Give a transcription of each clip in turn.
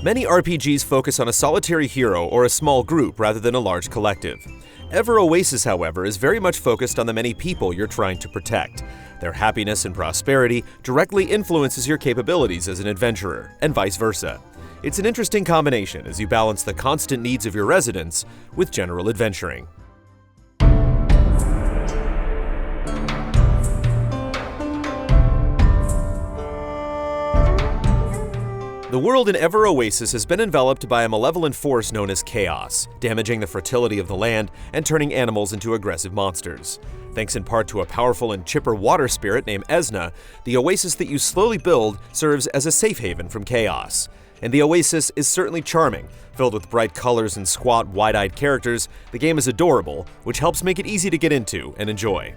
Many RPGs focus on a solitary hero or a small group rather than a large collective. Oasis, however, is very much focused on the many people you're trying to protect. Their happiness and prosperity directly influences your capabilities as an adventurer, and vice versa. It's an interesting combination as you balance the constant needs of your residents with general adventuring. The world in Oasis has been enveloped by a malevolent force known as Chaos, damaging the fertility of the land and turning animals into aggressive monsters. Thanks in part to a powerful and chipper water spirit named Esna, the oasis that you slowly build serves as a safe haven from chaos. And the oasis is certainly charming. Filled with bright colors and squat, wide-eyed characters, the game is adorable, which helps make it easy to get into and enjoy.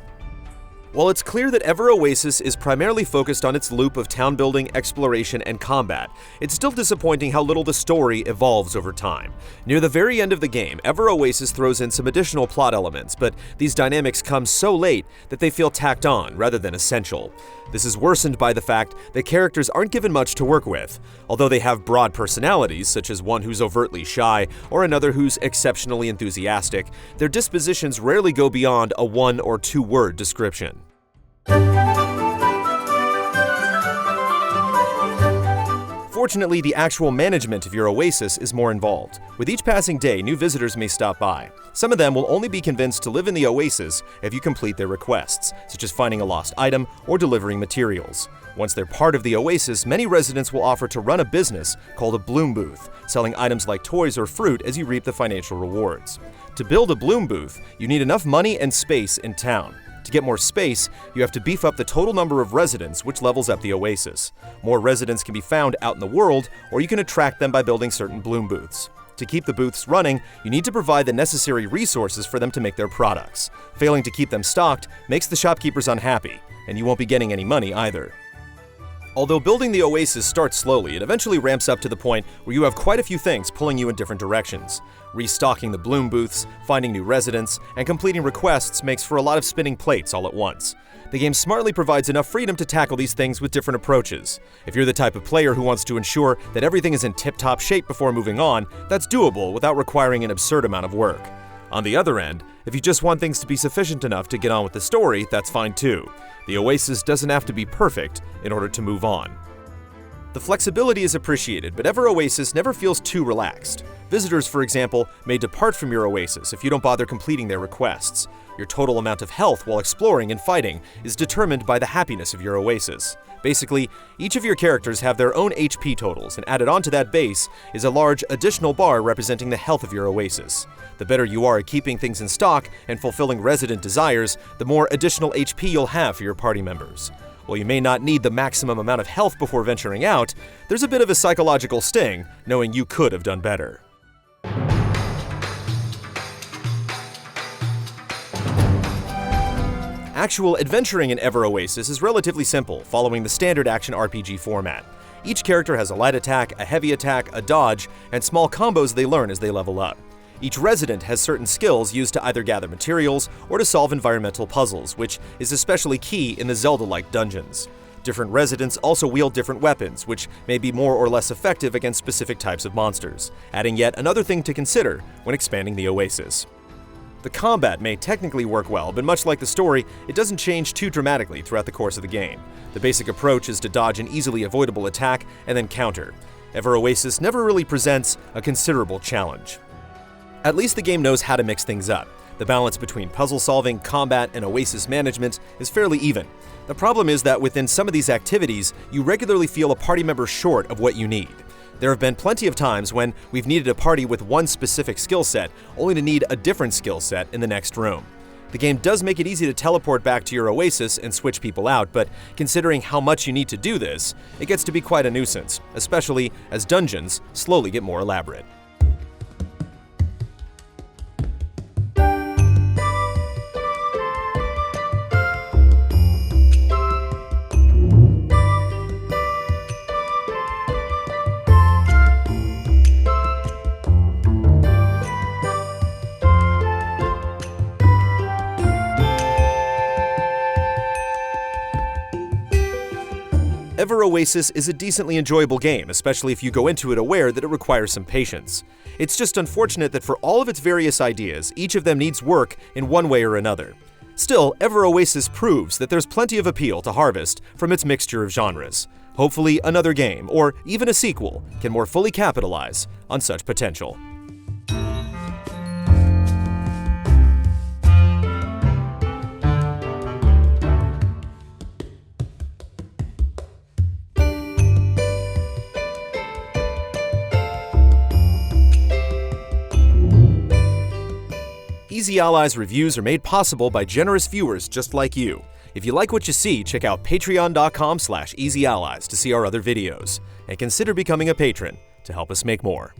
While it's clear that Oasis is primarily focused on its loop of town building, exploration, and combat, it's still disappointing how little the story evolves over time. Near the very end of the game, Oasis throws in some additional plot elements, but these dynamics come so late that they feel tacked on rather than essential. This is worsened by the fact that characters aren't given much to work with. Although they have broad personalities, such as one who's overtly shy or another who's exceptionally enthusiastic, their dispositions rarely go beyond a 1- or 2-word description. Fortunately, the actual management of your oasis is more involved. With each passing day, new visitors may stop by. Some of them will only be convinced to live in the oasis if you complete their requests, such as finding a lost item or delivering materials. Once they're part of the oasis, many residents will offer to run a business called a bloom booth, selling items like toys or fruit as you reap the financial rewards. To build a bloom booth, you need enough money and space in town. To get more space, you have to beef up the total number of residents, which levels up the oasis. More residents can be found out in the world, or you can attract them by building certain bloom booths. To keep the booths running, you need to provide the necessary resources for them to make their products. Failing to keep them stocked makes the shopkeepers unhappy, and you won't be getting any money either. Although building the oasis starts slowly, it eventually ramps up to the point where you have quite a few things pulling you in different directions. Restocking the bloom booths, finding new residents, and completing requests makes for a lot of spinning plates all at once. The game smartly provides enough freedom to tackle these things with different approaches. If you're the type of player who wants to ensure that everything is in tip-top shape before moving on, that's doable without requiring an absurd amount of work. On the other end, if you just want things to be sufficient enough to get on with the story, that's fine too. The oasis doesn't have to be perfect in order to move on. The flexibility is appreciated, but Oasis never feels too relaxed. Visitors, for example, may depart from your oasis if you don't bother completing their requests. Your total amount of health while exploring and fighting is determined by the happiness of your oasis. Basically, each of your characters have their own HP totals, and added onto that base is a large additional bar representing the health of your oasis. The better you are at keeping things in stock and fulfilling resident desires, the more additional HP you'll have for your party members. While you may not need the maximum amount of health before venturing out, there's a bit of a psychological sting knowing you could have done better. Actual adventuring in Oasis is relatively simple, following the standard action RPG format. Each character has a light attack, a heavy attack, a dodge, and small combos they learn as they level up. Each resident has certain skills used to either gather materials or to solve environmental puzzles, which is especially key in the Zelda-like dungeons. Different residents also wield different weapons, which may be more or less effective against specific types of monsters, adding yet another thing to consider when expanding the oasis. The combat may technically work well, but much like the story, it doesn't change too dramatically throughout the course of the game. The basic approach is to dodge an easily avoidable attack and then counter. Oasis never really presents a considerable challenge. At least the game knows how to mix things up. The balance between puzzle solving, combat, and oasis management is fairly even. The problem is that within some of these activities, you regularly feel a party member short of what you need. There have been plenty of times when we've needed a party with one specific skill set, only to need a different skill set in the next room. The game does make it easy to teleport back to your oasis and switch people out, but considering how much you need to do this, it gets to be quite a nuisance, especially as dungeons slowly get more elaborate. Ever Oasis is a decently enjoyable game, especially if you go into it aware that it requires some patience. It's just unfortunate that for all of its various ideas, each of them needs work in one way or another. Still, Ever Oasis proves that there's plenty of appeal to harvest from its mixture of genres. Hopefully, another game, or even a sequel, can more fully capitalize on such potential. Easy Allies reviews are made possible by generous viewers just like you. If you like what you see, check out patreon.com/easyallies to see our other videos, and consider becoming a patron to help us make more.